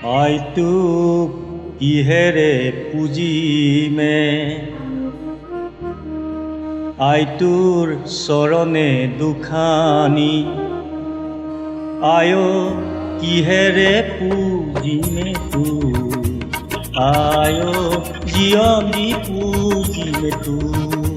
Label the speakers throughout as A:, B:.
A: আইটোক কিহেৰে পুজিমে আইটোৰ চৰণে দুখানি আয় কিহেৰে পুজিমে তোক আয় জীয়নী পুজিমে তোক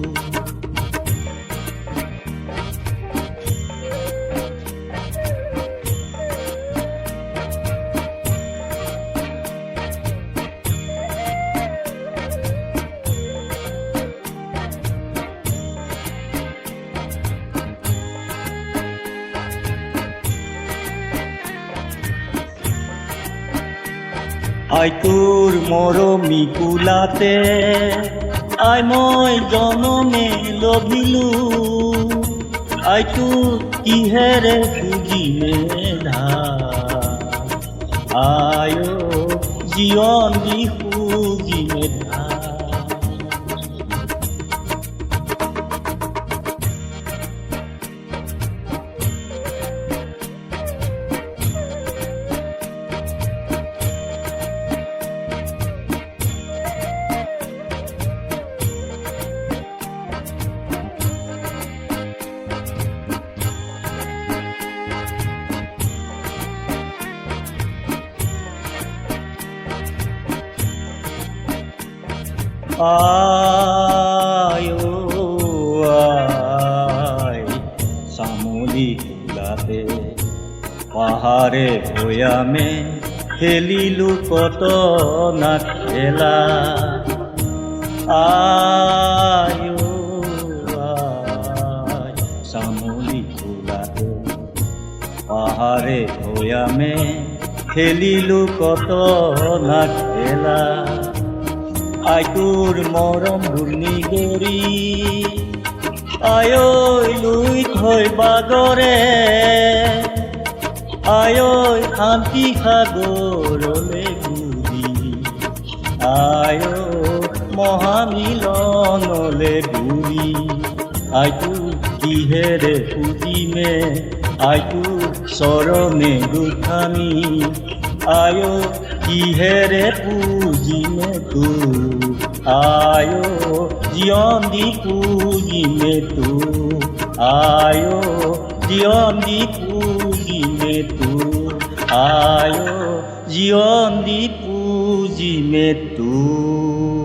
A: আইটোৰ মৰমী কোলাতে আই মই জনমে লভিলো আইটোক কিহেৰে পুজিমে আয় জীয়নী পুজিমে আয় আই চামলি কোলাতে পাহাৰে ভৈয়ামে খেলিলো কত না খেলা আয় আই চামলি কোলাতে পাহাৰে ভৈয়ামে খেলিলো কত না খেলা আইটোৰ মৰম ঘূৰ্ণিগৰি আয় লুই থৈ বাগৰে আয় শান্তি সাগৰলে ঘূৰি আয় মহামিলনলে ঘূৰি আইটোৰ কিহেৰে পুজিমে আইটোৰ চৰণে দুখানি আয় কিহেৰে পুজিমে তোক আয় জীয়নী পুজিমে তোক আয় জীয়নী পুজিমে তোক আয় জীয়নী পুজিমে তোক।